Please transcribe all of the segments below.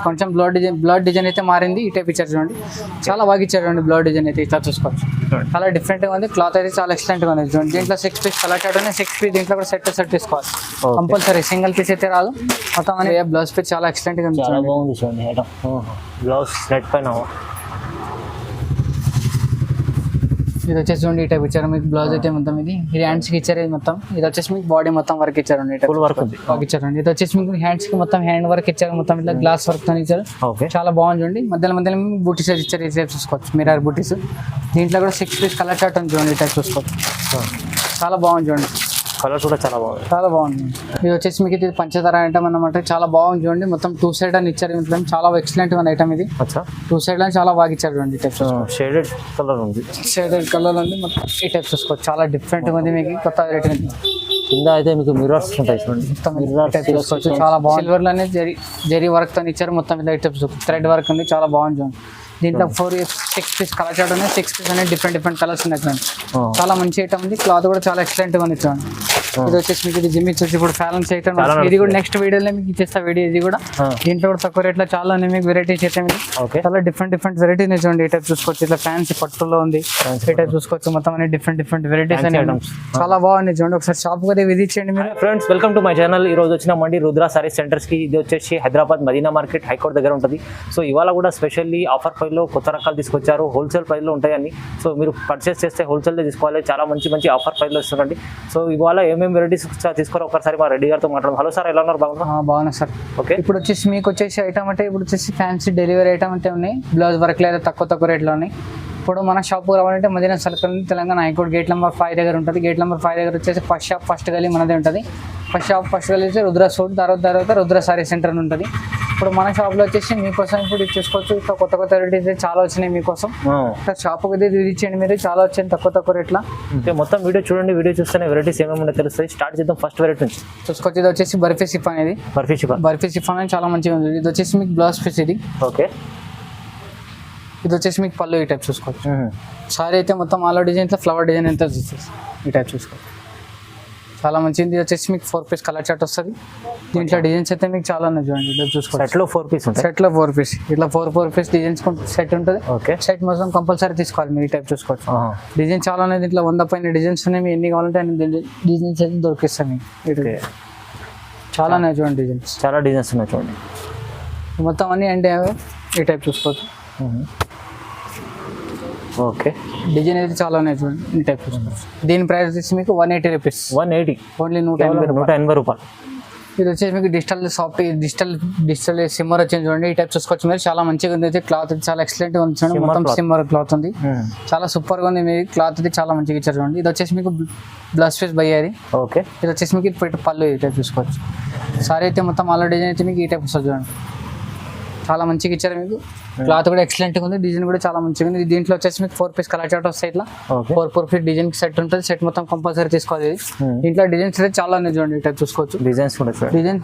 కొంచెం blood design అయితే మారింది. ఈ టైప్ ఇచ్చారు చూడండి, చాలా బాగా ఇచ్చారు చూడండి. బ్లడ్ డిజైన్ అయితే ఇట్లా చూసుకోవచ్చు, చాలా డిఫరెంట్ గా ఉంది. క్లాత్ అయితే చాలా ఎక్సలెంట్ గా ఉంది చూడండి. దీంట్లో 6 పీస్ కలర్ చార్ట్ ఉన్నాయి. 6 పీస్ దీంట్లో కూడా సెట్ తీసుకోవాలి కంపల్సరీ. సింగిల్ పీస్ అయితే రాదు మొత్తం అని. బ్లౌజ్ పీస్ చాలా ఎక్సలెంట్ గా ఉంది, చాలా బాగుంది చూడండి ఐటమ్. బ్లౌజ్ నెట్ పైన ఇది వచ్చేసి చూడండి ఈ టైప్ ఇచ్చారు మీకు. బ్లౌజ్ అయితే మొత్తం ఇది హ్యాండ్స్ కి ఇచ్చారు మొత్తం. ఇది వచ్చేసి మీకు బాడీ మొత్తం వర్క్ ఇచ్చారు, ఫుల్ వర్క్ ఉంది ఇచ్చారండి. ఇది వచ్చేసి మీకు హ్యాండ్స్ కి మొత్తం హ్యాండ్ వర్క్ ఇచ్చారు మొత్తం. ఇట్లా గ్లాస్ వర్క్ తో ఇచ్చారు, చాలా బాగుంది చూడండి. మధ్యలో బూటీస్ ఇచ్చారు, ఈ టైప్ చూసుకోవచ్చు. మిర్రర్ బూటీస్. దీంట్లో కూడా 6 పీస్ కలర్ చార్ట్ ఉంది చూడండి, ఈ టైప్ చూసుకోవచ్చు. చాలా బాగుంది చూడండి, కలర్ కూడా చాలా బాగుంది. ఇది వచ్చేసి మీకు ఇది పంచదార ఐటమ్ అన్నమాట. చాలా బాగుంది చూడండి. మొత్తం 2 సైడ్ అని ఇచ్చారు, చాలా ఎక్సలెంట్ ఉంది ఐటమ్ ఇది. 2 సైడ్ అని చాలా బాగా ఇచ్చారు చూడండి. టైప్ షేడెడ్ కలర్ ఉంది, మొత్తం ఈ టైప్ చూసుకోవచ్చు. చాలా డిఫరెంట్ ఉంది మీకు, కొత్త వెరైటీ ఉంది. కింద అయితే మీకు మిర్రర్స్ ఉంటాయి చూడండి, చూసుకోవచ్చు. చాలా బాగుంది. సిల్వర్ లోనే జరీ వర్క్ తో ఇచ్చారు మొత్తం. ఇలా థ్రెడ్ వర్క్ ఉంది, చాలా బాగుంది చూడండి. దీంట్లో 6 పీస్ కలర్ చార్ట్ ఉన్నాయి. 6 పీస్ అనేది డిఫరెంట్ కలర్స్ ఉన్నాయి చూడండి. చాలా మంచి ఐటమ్ ఉంది. క్లాత్ కూడా చాలా ఎక్సలెంట్ గా ఉంది చూడండి. ఇది వచ్చేసి మీకు ఇది జిమ్ వచ్చి ఇప్పుడు ఫ్యాలెన్స్ ఐటమ్. ఇది కూడా నెక్స్ట్ వీడియోలో మీకు ఇచ్చేస్తా వీడియో. ఇది కూడా దీంట్లో కూడా తక్కువ రేట్లో చాలా ఉన్నాయి మీకు వెరైటీస్ అయితే. చాలా డిఫరెంట్ వెరైటీస్ చూడండి. ఈ టైప్ చూసుకోవచ్చు. ఇట్లా ఫ్యాన్సీ పట్టులో ఉంది, ఈ టైప్ చూసుకోవచ్చు. మొత్తం అన్ని డిఫరెంట్ వెరైటీస్ అని చాలా బాగున్నాయి చూడండి. ఒకసారి షాప్ కూడా విజిట్ చేయండి మీరు. Friends, welcome to my channel. ఈ రోజు వచ్చిన మండి రుద్ర సారీస్ సెంటర్స్ కి. ఇది వచ్చేసి హైదరాబాద్ మదీనా మార్కెట్ హైకోర్ట్ దగ్గర ఉంటుంది. సో ఇవాళ కూడా స్పెషల్లీ ఆఫర్ ప్రైస్ లో కొత్త రకాలు తీసుకొచ్చారు. హోల్సేల్ ప్రైస్ లో ఉంటాయి అన్ని. సో మీరు పర్చేస్ చేస్తే హోల్సేల్ తీసుకోవాలి. చాలా మంచి ఆఫర్ ప్రైస్ లో ఇస్తారండి. సో ఇవాళ ఏమేమి వెరైటీస్ తీసుకోరు ఒకసారి మా రెడ్డి గారితో మాట్లాడదాం. హలో సార్, ఎలా ఉన్నారు? బాగున్నా సార్. ఓకే, ఇప్పుడు వచ్చేసి మీకు వచ్చేసి ఐటమ్ అంటే ఇప్పుడు వచ్చేసి ఫ్యాన్సీ డెలివరీ ఐటమ్ అంటే ఉన్నాయి. బ్లౌజ్ వర్క్ లేదా తక్కువ రేట్లో ఉన్నాయి. ఇప్పుడు మన షాప్ రావాలంటే Madina circle Telangana high court gate number 5 దగ్గర ఉంటుంది. గేట్ నెంబర్ 5 దగ్గర వచ్చేసి ఫస్ట్ షాప్ ఫస్ట్ గలీ మనదే ఉంటుంది. ఫస్ట్ గలీ వచ్చి రుద్ర సూట్, తర్వాత రుద్ర సారీ సెంటర్ అని ఉంటుంది. ఇప్పుడు మన షాప్లో వచ్చేసి మీకోసం ఇప్పుడు చూసుకోవచ్చు. ఇట్లా కొత్త వెరైటీస్ చాలా వచ్చినాయి మీకోసం. షాప్ విజిట్ చేయండి మీరు, చాలా వచ్చాయి తక్కువ రేట్ల. మొత్తం వీడియో చూడండి. వీడియో చూస్తేనే వెరైటీస్ ఏమేమి తెలుస్తాయి. స్టార్ట్ చేద్దాం ఫస్ట్ వెరైటీ నుంచి చూసుకోవచ్చు. ఇది వచ్చేసి బర్ఫీ సిఫాన్. ఇది బర్ఫీ సిఫాన్ అని చాలా మంచిగా ఉంది. ఇది వచ్చేసి మీకు బ్లౌజ్ పీస్ ఇది. ఓకే, ఇది వచ్చేసి మీకు పళ్ళు. ఈ టైప్ చూసుకోవచ్చు. సారీ అయితే మొత్తం ఆల్ డిజైన్ ఇట్లా ఫ్లవర్ డిజైన్ ఎంత చూసేసి ఈ టైప్ చూసుకోవచ్చు. చాలా మంచిది. ఇది వచ్చేసి మీకు 4 పీస్ కలర్ చార్ట్ వస్తుంది. దీంట్లో డిజైన్స్ అయితే మీకు చాలా ఉన్నాయి చూడండి. ఇట్లా చూసుకోవచ్చు. సెట్లో 4 పీస్ ఇట్లా 4 పీస్ డిజైన్స్ సెట్ ఉంటుంది. ఓకే, సెట్ మొత్తం కంపల్సరీ తీసుకోవాలి మీరు. ఈ టైప్ చూసుకోవచ్చు. డిజైన్ చాలా ఉన్నాయి. దీంట్లో 100 పైన డిజైన్స్ ఉన్నాయి. ఎన్ని కావాలంటే అన్ని డిజైన్స్ అయితే దొరికిస్తాయి మీకు. చాలా ఉన్నాయి చూడండి డిజైన్స్. చాలా డిజైన్స్ ఉన్నాయి చూడండి. మొత్తం అన్ని అంటే ఈ టైప్ చూసుకోవచ్చు. ఓకే, డిజైన్ అయితే చాలా ఉన్నాయి చూడండి. ఈ టైప్ చూసుకోవచ్చు. దీని ప్రైస్ వచ్చేసి మీకు 180 రూపీస్. 180 ఓన్లీ 180 రూపాయలు. ఇది వచ్చేసి మీకు డిజిటల్ సిమ్మర్ వచ్చింది చూడండి. ఈ టైప్ చూసుకోవచ్చు మీరు. చాలా మంచిగా ఉంది. క్లాత్ చాలా ఎక్సలెంట్ ఉంది చూడండి. మొత్తం సిమ్మర్ క్లాత్ ఉంది, చాలా సూపర్ గా ఉంది. మీరు క్లాత్ అయితే చాలా మంచిగా ఇచ్చారు చూడండి. ఇది వచ్చేసి మీకు బ్లౌజ్ పీస్ బయ్యేది. ఓకే, ఇది వచ్చేసి మీకు పళ్ళు. ఈ టైప్ చూసుకోవచ్చు. సారీ అయితే మొత్తం ఆల్ డిజైన్ అయితే మీకు ఈ టైప్ వస్తుంది చూడండి. చాలా మంచిగా ఇచ్చారు మీకు. క్లాత్ కూడా ఎక్సలెంట్ గా ఉంది. డిజైన్ కూడా చాలా మంచిగా ఉంది. దీంట్లో వచ్చేసి మీకు 4 పీస్ కలర్ చార్ట్ వస్తాయి. ఇట్లా 4 పీస్ డిజైన్ సెట్ ఉంటుంది. సెట్ మొత్తం కంపల్సరీ తీసుకోవాలి. దీంట్లో డిజైన్స్ అయితే చాలా ఉన్నాయి చూడండి. ఈ టైప్ చూసుకోవచ్చు. డిజైన్స్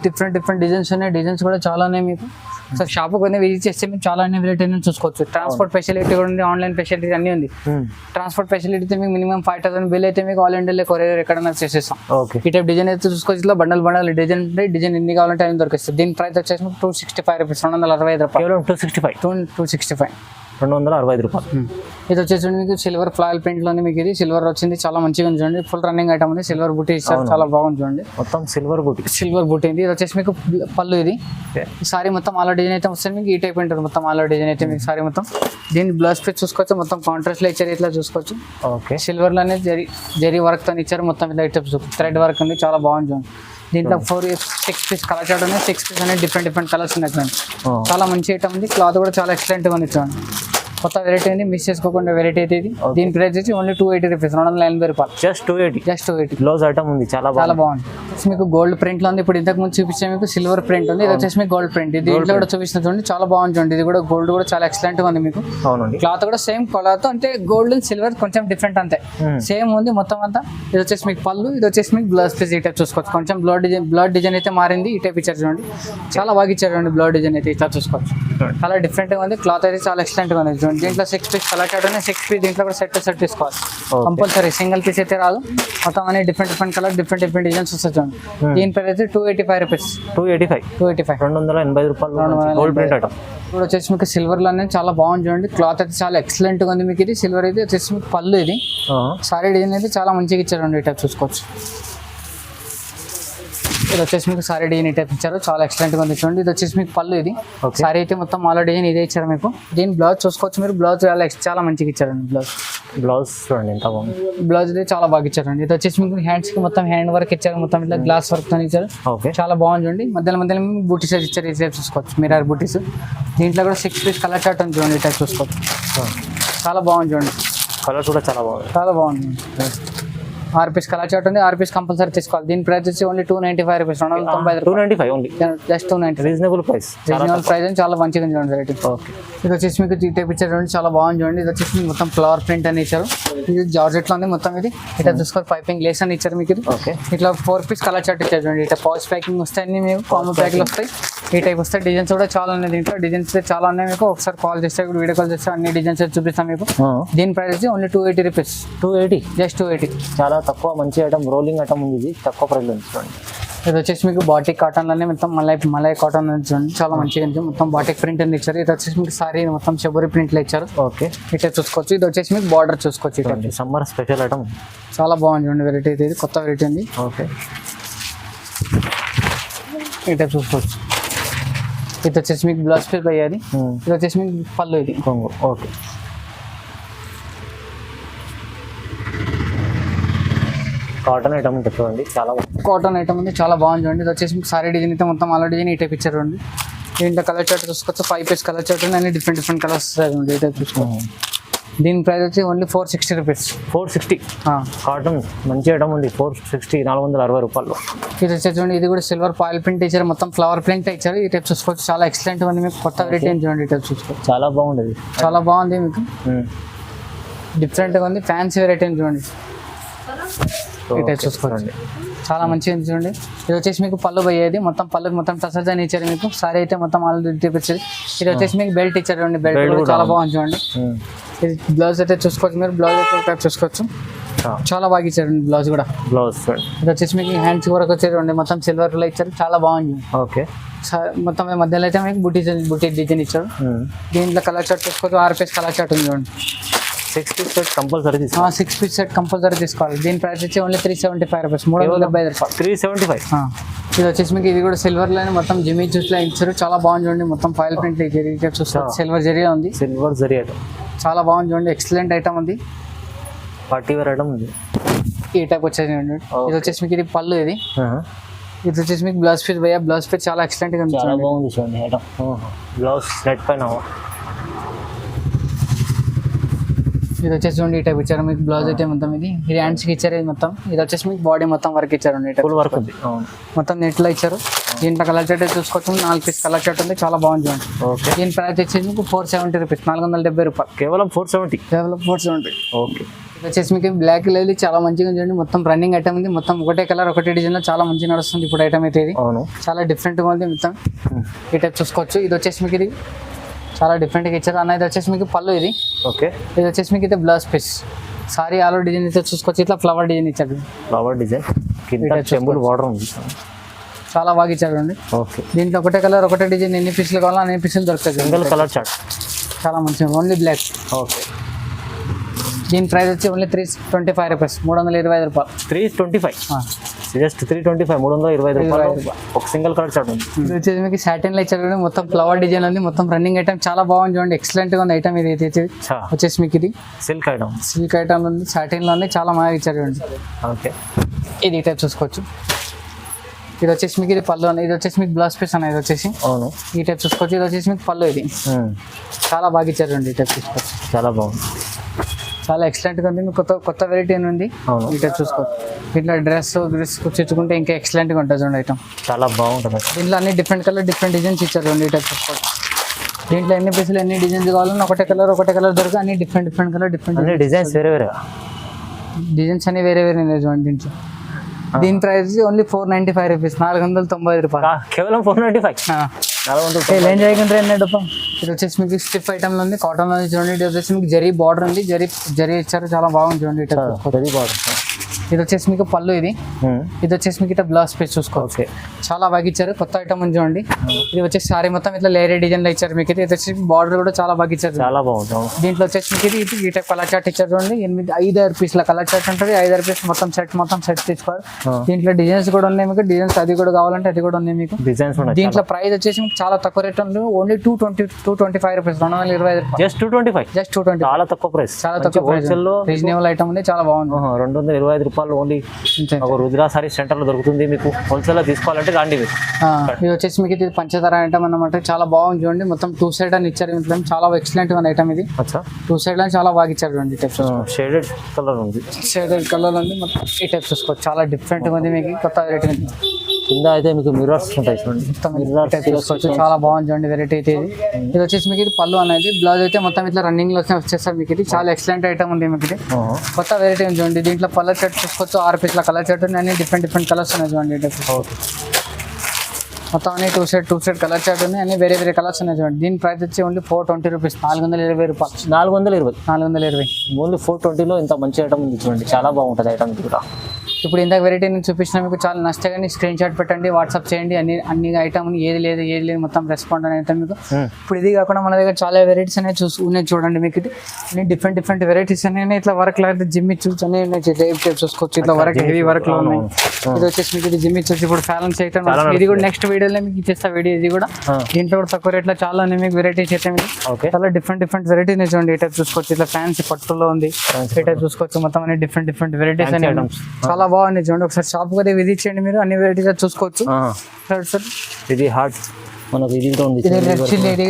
డిఫరెంట్ డిజైన్స్ ఉన్నాయి. డిజైన్స్ కూడా చాలా ఉన్నాయి మీకు. సో షాప్ కొన్ని విజిట్ చేస్తే మీకు చాలా అన్ని వెరైటీ చూసుకోవచ్చు. ట్రాన్స్పోర్ట్ ఫెసిలిటీ కూడా ఉంది. ఆన్లైన్ ఫెసిలిటీ అన్ని ఉంది. ట్రాన్స్పోర్ట్ ఫెసిలిటీ మీకు మినిమం 5000 బిల్ అయితే మీకు ఆల్ ఇండియా కొరియర్ ఎక్కడైనా చేసేస్తాం. ఈ టైప్ డిజైన్ అయితే చూసుకోవచ్చు. ఇట్లా బండల్ డిజైన్ ఉంటాయి. డిజైన్ ఎన్ని కావాలంటే అన్ని దొరికిస్తుంది. దీని ప్రైస్ వచ్చేసి 265 రూపీస్. 265 రూపాయలు. 265 రూపాయలు. ఇది వచ్చేసి మీకు సిల్వర్ ఫ్లాయల్ పెయింట్ లోనే మీకు ఇది సిల్వర్ వచ్చింది. చాలా మంచిగా ఉంది చూడండి. ఫుల్ రన్నింగ్ ఐటమ్ ఉంది. సిల్వర్ బూటీ ఇస్తారు. చాలా బాగుంది చూడండి. మొత్తం సిల్వర్ బూటీ ఇది వచ్చేసి మీకు పళ్ళు. ఇది సారీ మొత్తం ఆల్ డిజైన్ అయితే వస్తుంది మీకు. ఈ టైప్ ఉంటుంది మొత్తం ఆల్ డిజైన్ అయితే మీకు. సారీ మొత్తం దీని బ్లౌజ్ పీస్ చూసుకోవచ్చు. మొత్తం కాంట్రాస్ట్ లో ఇచ్చారు. ఇట్లా చూసుకోవచ్చు. ఓకే, సిల్వర్ లోనే జరీ వర్క్ తో ఇచ్చారు మొత్తం. ఇట్లా థ్రెడ్ వర్క్ ఉంది. చాలా బాగుంది చూడండి. దీంట్లో 6 పీస్ కలర్ చార్ట్ ఉన్నాయి. 6 పీస్ అనేది డిఫరెంట్ కలర్స్ ఉన్నాయి చూడండి. చాలా మంచి ఐటమ్ ఉంది. క్లాత్ కూడా చాలా ఎక్సలెంట్ గా ఉంది చూడండి. కొత్త వెరైటీ ఉంది. మిస్ చేసుకోకుండా వెరైటీ అయితే ఇది. దీని ప్రైస్ వచ్చి ఓన్లీ 280 రూపీస్. 280 రూపాయలు. జస్ట్ 280. బ్లౌజ్ ఐటమ్ ఉంది. చాలా బాగుంది. మీకు గోల్డ్ ప్రింట్ లో ఉంది. ఇప్పుడు ఇంతకు ముందు చూపించే మీకు సిల్వర్ ప్రింట్ ఉంది. ఇది వచ్చేసి మీకు గోల్డ్ ప్రింట్. ఇది ఇంట్లో కూడా చూపిస్తుంది చూడండి. చాలా బాగుంది చూడండి. ఇది కూడా గోల్డ్ కూడా చాలా ఎక్సలెంట్ గా ఉంది మీకు. క్లాత్ కూడా సేమ్ క్లాత్ అంటే గోల్డ్ అండ్ సిల్వర్ కొంచెం డిఫరెంట్ అంతే. సేమ్ ఉంది మొత్తం అంతా. ఇది వచ్చేసి మీకు పళ్ళు. ఇది వచ్చేసి మీకు బ్లౌజ్ పీస్. ఈ టైప్ చూసుకోవచ్చు. కొంచెం బ్లడ్ డిజైన్ అయితే మారింది. ఈ టైప్ ఇచ్చారు చూడండి. చాలా బాగా ఇచ్చారు చూడండి. బ్లడ్ డిజైన్ అయితే ఇట్లా చూసుకోవచ్చు. చాలా డిఫరెంట్ గా ఉంది. క్లాత్ అయితే చాలా ఎక్సలెంట్ గా ఉంది చూడండి. దీంట్లో 6 పీస్ కలర్ చార్ట్ ఉన్నాయి. 6 పీస్ దీంట్లో కూడా సెట్ తీసుకోవాలి కంపల్సరీ. సింగిల్ పీస్ అయితే రాదు మొత్తం అన్ని డిఫరెంట్ కలర్ డిఫరెంట్ డిజైన్స్ వస్తాయి చూడండి. చూడండి. దీని ప్రైస్ అయితే 285 రూపీస్. 285 285 285 రూపాయలు గోల్డ్ ప్రింట్ ఐటమ్. ఇప్పుడు వచ్చేసి మీకు సిల్వర్ లోనే చాలా బాగుంది చూడండి. క్లాత్ అయితే చాలా ఎక్సలెంట్ గా ఉంది మీకు. ఇది సిల్వర్ అయితే వచ్చేసి మీకు పళ్ళు. ఇది సారీ డిజైన్ అయితే చాలా మంచిగా ఇచ్చారండి. ఇట్లా చూసుకోవచ్చు. ఇది వచ్చేసి మీకు సారీ డిజైన్ టైప్ ఇచ్చారు. చాలా ఎక్సలెంట్ గా ఉంది చూడండి. ఇది వచ్చేసి మీకు పళ్ళు. ఇది సారీ అయితే మొత్తం మాలో డిజైన్ ఇదే ఇచ్చారు మీకు. దీని బ్లౌజ్ చూసుకోవచ్చు మీరు. బ్లౌజ్ చాలా మంచిగా ఇచ్చారండి. బ్లౌజ్ చూడండి ఎంత బాగుంది. బ్లౌజ్ అయితే చాలా బాగా ఇచ్చారండి. ఇది వచ్చేసి మీకు హ్యాండ్స్ కి మొత్తం హ్యాండ్ వర్క్ ఇచ్చారు. మొత్తం ఇట్లా గ్లాస్ వర్క్ తో ఇచ్చారు. చాలా బాగుంది చూడండి. మధ్యలో బూటీస్ ఇచ్చారు. ఈ టైప్ చూసుకోవచ్చు. మిర్రర్ బూటీస్. దీంట్లో కూడా 6 పీస్ కలర్ చార్ట్ ఉంది చూడండి. ఈ టైప్ చూసుకోవచ్చు. చాలా బాగుంది చూడండి. కలర్ కూడా చాలా బాగుంది. 6 పీస్ కలర్ చార్ట్ ఉంది. 6 పీస్ కంపల్సరీ తీసుకోవాలి. దీని ప్రైస్ వచ్చి only 295 rupees. 295 only. Just 290. Reasonable price అని చాలా మంచిగా చూడండి రేట్. ఓకే. ఇది వచ్చేసి మీకు టైప్ ఇచ్చారు చూడండి. చాలా బాగుంది చూడండి. ఇది వచ్చేసి మొత్తం ఫ్లవర్ ప్రింట్ అని ఇచ్చారు. ఇది జార్జెట్ లో ఉంది మొత్తం. ఇది ఇట్లా చూసుకోవాలి. పైపింగ్ లేస్ అని ఇచ్చారు మీకు. ఇది ఇట్లా 4 పీస్ కలర్ చార్ట్ ఇచ్చారు చూడండి. ఇట్లా పౌచ్ ప్యాకింగ్ వస్తాయి. మీకు కాంబో ప్యాక్లు వస్తాయి. ఈ టైప్ వస్తాయి. డిజైన్స్ కూడా చాలా ఉన్నాయి. దీంట్లో డిజైన్స్ చాలా ఉన్నాయి మీకు. ఒకసారి కాల్ చేస్తే వీడియో కాల్ చేస్తే అన్ని డిజైన్స్ చూపిస్తాం మీకు. దీని ప్రైస్ వచ్చి ఓన్లీ 280 రూపీస్. 280 జస్ట్ 280. చాలా తక్కువ మంచి ఐటమ్. రోలింగ్ ఐటమ్ ఉంది. ఇది తక్కువ ప్రైస్ లో చూడండి. ఇది వచ్చేసి మీకు బాటిక్ కాటన్ లోనే మొత్తం మలై కాటన్ చూడండి. చాలా మంచిగా ఉంది. మొత్తం బాటిక్ ప్రింట్ అని ఇచ్చారు. ఇది వచ్చేసి మీకు సారీ మొత్తం షబోరి ప్రింట్ లో ఇచ్చారు. ఓకే. ఇట్లా చూసుకోవచ్చు. ఇది వచ్చేసి మీకు బార్డర్ చూసుకోవచ్చు. ఇట్లా సమ్మర్ స్పెషల్ ఐటమ్. చాలా బాగుంది చూడండి. వెరైటీ ఇది కొత్త వెరైటీ ఉంది. ఓకే. ఇట్లా చూసుకోవచ్చు. ఇది వచ్చేసి మీకు బ్లౌజ్ పీస్ అయ్యేది. ఇది వచ్చేసి మీకు పళ్ళు. ఇది ఓకే. కాటన్ ఐటమ్ ఉంటుంది చూడండి. చాలా కాటన్ ఐటమ్ ఉంది. చాలా బాగుంది చూడండి. ఇది వచ్చేసి మీకు సారీ డిజైన్ అయితే మొత్తం అలా డిజైన్ ఈ టైప్ ఇచ్చారు చూడండి. దీంట్లో కలర్ చార్ట్ చూసుకోవచ్చు. 5 పీస్ కలర్ చార్ట్ అన్ని డిఫరెంట్ కలర్స్ ఉంది. ఈ టైప్ చూసుకోవచ్చు. దీని ప్రైస్ వచ్చి ఓన్లీ 460 రూపీస్. 460. కాటన్ మంచి ఐటమ్ ఉంది. 460 460 రూపాయలు. ఇది వచ్చేసి చూడండి. ఇది కూడా సిల్వర్ పాయిల్ ప్రింట్ ఇచ్చారు. మొత్తం ఫ్లవర్ ప్రింట్ ఇచ్చారు. ఈ టైప్ చూసుకోవచ్చు. చాలా ఎక్సలెంట్ ఉంది మీకు. కొత్త వెరైటీ చూడండి. ఈ టైప్ చూసుకోవచ్చు. చాలా బాగుంది. చాలా బాగుంది మీకు. డిఫరెంట్గా ఉంది. ఫ్యాన్సీ వెరైటీ చూడండి. ఈ టైప్ చూసుకోండి. చాలా మంచిగా చూడండి. ఇది వచ్చేసి మీకు పళ్ళు పోయేది. మొత్తం పళ్ళుకి మొత్తం టసర్స్ అని ఇచ్చారు మీకు. సారీ అయితే మొత్తం ఆల్రెడీ చూపించారు. ఇది వచ్చేసి మీకు బెల్ట్ ఇచ్చారు చూడండి. బెల్ట్ కూడా చాలా బాగుంది చూడండి. ఇది బ్లౌజ్ అయితే చూసుకోవచ్చు మీరు. బ్లౌజ్ అయితే చూసుకోవచ్చు. చాలా బాగా ఇచ్చారు బ్లౌజ్ కూడా. ఇది వచ్చేసి మీకు హ్యాండ్స్ వరకు వచ్చేది మొత్తం సిల్వర్ లో ఇచ్చారు. చాలా బాగుంది. ఓకే. మొత్తం మధ్యలో అయితే మీకు బుటీ డిజైన్ ఇచ్చారు. దీంట్లో కలర్ చార్ట్ చూసుకోవచ్చు. 6 పీస్ కలర్ చార్ట్ ఉంది చూడండి. 6 పీస్ సెట్ కంపల్సరీ తీసుకోవాలి. 6 పీస్ సెట్ కంపల్సరీ తీసుకోవాలి. దీని ప్రైస్ వచ్చి ఓన్లీ 375 రూపీస్. 375 రూపాయలు. 375. ఇది వచ్చేసి మీకు ఇది కూడా సిల్వర్ లోనే మొత్తం జిమ్మి జ్యూస్ లో ఇచ్చారు. చాలా బాగుంది చూడండి. మొత్తం ఫైల్ ప్రింట్ చూస్తారు. సిల్వర్ జరీ ఉంది. సిల్వర్ జరీ ఐటమ్ చాలా బాగుంది చూడండి. ఎక్సలెంట్ ఐటమ్ ఉంది. పార్టీ వేర్ ఐటమ్ ఉంది. ఈ టైప్ వచ్చేసి ఇది వచ్చేసి మీకు ఇది పళ్ళు. ఇది వచ్చేసి మీకు బ్లౌజ్ పీస్ భయ్యా. బ్లౌజ్ పీస్ చాలా ఎక్సలెంట్ గా చాలా బాగుంది చూడండి ఐటమ్. బ్లౌజ్ నెట్ పైన. ఇది వచ్చేసి చూడండి. ఈ టైప్ ఇచ్చారు మీకు. బ్లౌజ్ అయితే మొత్తం ఇది హ్యాండ్స్ కి ఇచ్చారు. మొత్తం ఇది వచ్చేసి మీకు బాడీ మొత్తం వర్క్ ఇచ్చారు. వర్క్ ఉంది. మొత్తం నెట్ లో ఇచ్చారు. దీంట్లో కలర్ చార్ట్ చూసుకోవచ్చు. 4 పీస్ కలర్ చార్ట్ ఉంది. చాలా బాగుంది చూడండి. ఓకే. దీని ప్రైస్ వచ్చేసి మీకు 470 రూపీస్. 470 రూపాయలు. కేవలం 470. కేవలం 470. ఓకే. ఇది వచ్చేసి మీకు బ్లాక్ లెవెల్ చాలా మంచిగా చూడండి. మొత్తం రన్నింగ్ ఐటమ్ ఉంది. మొత్తం ఒకటే కలర్ ఒకటే డిజైన్ లో చాలా మంచిగా నడుస్తుంది ఇప్పుడు ఐటమ్ అయితే. ఇది చాలా డిఫరెంట్ గా ఉంది మొత్తం. ఈ టైప్ చూసుకోవచ్చు. ఇది వచ్చేసి మీకు ఇది చాలా డిఫరెంట్గా ఇచ్చారు అన్న. ఇది వచ్చేసి మీకు పళ్ళు. ఇది ఓకే. ఇది వచ్చేసి మీకు అయితే బ్లౌజ్ పీస్. సారీ ఆలో డిజైన్ అయితే చూసుకోవచ్చు. ఇట్లా ఫ్లవర్ డిజైన్ ఇచ్చారు. ఫ్లవర్ డిజైన్ కింద టెంపుల్ బార్డర్ ఉంది. చాలా బాగా ఇచ్చారు అండి. ఓకే. దీంట్లో ఒకటే కలర్ ఒకటే డిజైన్ ఎన్ని పీసులు కావాలో అన్ని పీసులు దొరుకుతాయి. Single colour chart. చాలా మంచిగా ఓన్లీ బ్లాక్. ఓకే. దీని ప్రైస్ వచ్చి ఓన్లీ 325 రూపీస్. 325 రూపాయలు. 325. జస్ట్ 325. 325 రూపాయలు. ఒక సింగిల్ కలర్ చార్ట్ ఉంది. ఇది వచ్చేసి మీకు సాటిన్ లో ఇచ్చారు. మొత్తం ఫ్లవర్ డిజైన్ ఉంది. మొత్తం రన్నింగ్ ఐటమ్ చాలా బాగుంది చూడండి. ఎక్సలెంట్ గా ఉంది ఐటమ్. ఇది వచ్చేసి మీకు ఇది సిల్క్ ఐటమ్. సిల్క్ ఐటమ్ ఉంది. సాటిన్ లో ఉంది. చాలా బాగా ఇచ్చారు చూడండి. ఓకే. ఇది ఈ టైప్ చూసుకోవచ్చు. ఇది వచ్చేసి మీకు ఇది పళ్ళు. ఇది వచ్చేసి మీకు బ్లౌజ్ పీస్ అనేది వచ్చేసి. అవును. ఈ టైప్ చూసుకోవచ్చు. ఇది వచ్చేసి మీకు పళ్ళు. ఇది చాలా బాగా ఇచ్చారు చూడండి. ఈ టైప్ చూసుకోవచ్చు. చాలా బాగుంది. చాలా ఎక్సలెంట్ గా ఉంది. కొత్త వెరైటీ ఉంది. ఈ టైప్ చూసుకోవచ్చు. ఇట్లా డ్రెస్ కుచ్చుకుంటే ఇంకా ఎక్సలెంట్ గా ఉంటుంది చూడండి ఐటమ్. చాలా బాగుంటుంది. దీంట్లో అన్ని డిఫరెంట్ కలర్ డిఫరెంట్ డిజైన్స్ ఇచ్చారు చూడండి. ఈ టైప్ చూసుకోవచ్చు. దీంట్లో ఎన్ని పీసులు ఎన్ని డిజైన్స్ కావాలన్నా ఒకటే కలర్ దొరక అన్ని డిఫరెంట్ కలర్ డిఫరెంట్ డిజైన్స్ వేరే డిజైన్స్ అన్ని వేరే చూడండి. దీంట్లో దీని ప్రైస్ ఓన్లీ 495 రూపీస్. 495 రూపాయలు. కేవలం 495. ఏం చేయకుండా ఎన్ని డబ్బా. ఇది వచ్చేసి మీకు స్టిఫ్ ఐటమ్ ఉంది. కాటన్ లో చూడండి. ఇది వచ్చేసి మీకు జరీ బార్డర్ ఉంది. జరీ ఇచ్చారు. చాలా బాగుంది చూడండి. జరీ బార్డర్. ఇది వచ్చేసి మీకు పళ్ళు, ఇది వచ్చేసి మీకు ఇట్లా బ్లౌజ్ పీస్ చూసుకోవచ్చు. చాలా బాగా ఇచ్చారు, కొత్త ఐటమ్ ఉంది చూడండి. ఇది వచ్చేసి సారీ మొత్తం ఇట్లా లేయర్ డిజైన్ లో ఇచ్చారు మీకు. ఇది వచ్చేసి బార్డర్ కూడా చాలా బాగా ఇచ్చారు, చాలా బాగుంది. దీంట్లో వచ్చేసి మీకు ఇది ఈ టైప్ కలర్ చార్ట్ ఇచ్చారు చూడండి. 5 పీస్ల కలర్ చార్ట్ ఉంటుంది. 5 పీస్ మొత్తం సెట్ తీసుకోవాలి. దీంట్లో డిజైన్స్ కూడా ఉన్నాయి మీకు. డిజైన్స్ అది కూడా కావాలంటే అది కూడా ఉంది మీకు. డిజైన్స్ దీంట్లో ప్రైస్ వచ్చేసి మీకు చాలా తక్కువ రేట్ ఉంది. ఓన్లీ 225 రూపీస్, 225 రూపాయలు. Just 225, just 220. చాలా తక్కువ ప్రైస్, చాలా తక్కువ ప్రైస్, రీజనబుల్ ఐటమ్ ఉంది, చాలా బాగుంది. 225 రూపాయలు ఓన్లీ ఒక రుద్రా సారీ సెంటర్ లో దొరుకుతుంది మీకు. హోల్సేల్ లో తీసుకోవాలంటే రండి మీరు. ఇది వచ్చేసి మీకు ఇది పంచదార ఐటమ్ అన్నమాట. చాలా బాగుంది చూడండి. మొత్తం 2 సైడ్ అని ఇచ్చారు. చాలా ఎక్సలెంట్ ఉంది ఐటమ్ ఇది. 2 సైడ్ అని చాలా బాగా ఇచ్చారు చూడండి. షేడెడ్ కలర్ ఉంది, షేడెడ్ కలర్ ఉంది మొత్తం. ఈ టైప్ చూసుకోవచ్చు, చాలా డిఫరెంట్ ఉంది మీకు. కొత్త వెరైటీ ఉంది. కింద అయితే మీకు మిర్రర్స్ ఉంటాయి చూడండి. చూసుకోవచ్చు, చాలా బాగుంది చూడండి వెరైటీ అయితే ఇది. ఇది వచ్చేసి మీకు ఇది పళ్ళు అనేది. బ్లౌజ్ అయితే మొత్తం ఇట్లా రన్నింగ్ లో వచ్చేస్తారు మీకు. ఇది చాలా ఎక్సలెంట్ ఐటమ్ ఉంది మీకు. ఇది కొత్త వెరైటీ ఉంది చూడండి. దీంట్లో కలర్ షర్ట్ చూసుకోవచ్చు. 6 పీస్ల కలర్ షర్ట్ ఉన్నాయి. డిఫరెంట్ కలర్స్ ఉన్నాయి చూడండి. మొత్తం అన్ని 2 సెట్ కలర్ చార్ట్ ఉన్నాయి. అన్ని వేరే కలర్స్ ఉన్నాయి చూడండి. దీని ప్రైస్ వచ్చి ఓన్లీ 420 రూపీస్, 420 రూపాయలు. 420 ఓన్లీ 420లో ఇంత మంచి ఐటమ్ ఉంది చూడండి. చాలా బాగుంటుంది ఐటమ్ కూడా. ఇప్పుడు ఇందాక వెరైటీ నేను చూపించిన మీకు చాలా నచ్చితే కానీ స్క్రీన్ షాట్ పెట్టండి, వాట్సాప్ చేయండి. అన్ని ఐటమ్ ఏది లేదు మొత్తం రెస్పాండ్ అనేది మీకు. ఇప్పుడు ఇది కాకుండా మన దగ్గర చాలా వెరైటీస్ అనేవి ఉన్నాయి చూడండి మీకు. ఇది అన్ని డిఫరెంట్ వెరైటీస్ అనేవి ఇట్లా వర్క్ లాంటి జిమ్ చూసి అనే చూసుకోవచ్చు. ఇట్లా వర్క్ హెవీ వర్క్ లో ఉన్నాయి. ఇది వచ్చేసి మీకు ఇది జిమ్ చూసి ఇప్పుడు ఫ్యాలెన్స్ ఐటమ్. ఇది కూడా నెక్స్ట్ వీడియోలో మీకు ఇచ్చేస్తా వీడియో. ఇది కూడా దీంట్లో కూడా తక్కువ రేట్లో చాలా ఉన్నాయి మీకు వెరైటీస్ అయితే మీకు. చాలా డిఫరెంట్ వెరైటీస్ చూడండి. ఈ టైప్ చూసుకోవచ్చు. ఇట్లా ఫ్యాన్సీ పట్టులో ఉంది. ఈ టైప్ చూసుకోవచ్చు. మొత్తం అన్ని డిఫరెంట్ వెరైటీస్ అనేవి చాలా బాగుంది చూడండి. ఒకసారి షాప్ కూడా విజిట్ చేయండి మీరు. అన్ని వెరైటీస్ చూసుకోవచ్చు. ఇది హార్ట్ మనకు ఇది కూడా ఉంది.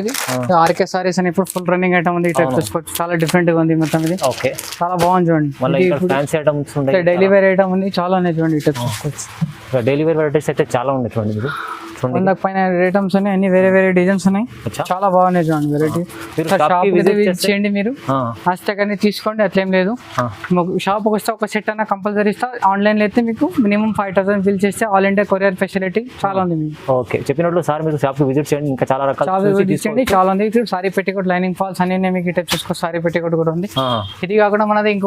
ఇది ఆర్కే సారీస్ అని ఇప్పుడు ఫుల్ రన్నింగ్ ఐటమ్ ఉంది. ఈ టైప్ చూసుకోవచ్చు. చాలా డిఫరెంట్ గా ఉంది మొత్తం. ఇది చాలా బాగుంది చూడండి. డైలీ వేర్ ఐటమ్ ఉంది, చాలా ఉన్నాయి చూడండి. ఈ టైప్ చూసుకోవచ్చు. డైలీ వేర్ వెరైటీస్ అయితే చాలా ఉన్నాయి చూడండి మీరు. 100 పైన ఐటమ్స్ ఉన్నాయి. అన్ని వేరే డిజైన్స్ ఉన్నాయి. చాలా బాగున్నాయి చూడండి వెరైటీ. విజిట్ చేయండి మీరు. నచ్చితే కానీ తీసుకోండి, అట్లేం లేదు. షాప్ వస్తే ఒక సెట్ అన్న కంపల్సరీ ఇస్తా. ఆన్లైన్ లో అయితే మీకు మినిమం 5000 బిల్ చేస్తే ఆల్ ఇండియా కొరియర్ ఫెసిలిటీ చాలా ఉంది మీకు. ఓకే, చెప్పినట్లు సార్ మీరు షాప్ విజిట్ చేయండి. ఇంకా చాలా రకాల తీసుకోండి, చాలా ఉంది. సారీ పెట్టికోట్, లైనింగ్ ఫాల్స్ అన్ని మీకు ఇట్లా చూసుకో. సారీ పెట్టికోట్ కూడా ఉంది. ఇది కాకుండా మనది ఇంకా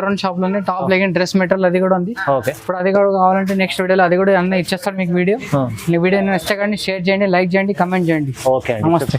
2 షాపులు ఉన్నాయి. టాప్ లెగిన్ డ్రెస్ మెటీరియల్ అది కూడా ఉంది. ఇప్పుడు అది కూడా కావాలంటే నెక్స్ట్ వీడియోలో అది కూడా అన్న ఇచ్చేస్తాను మీకు. వీడియో నచ్చితే కానీ షేర్ చేయండి, లైక్ చేయండి, కమెంట్ చేయండి. ఓకే, నమస్తే.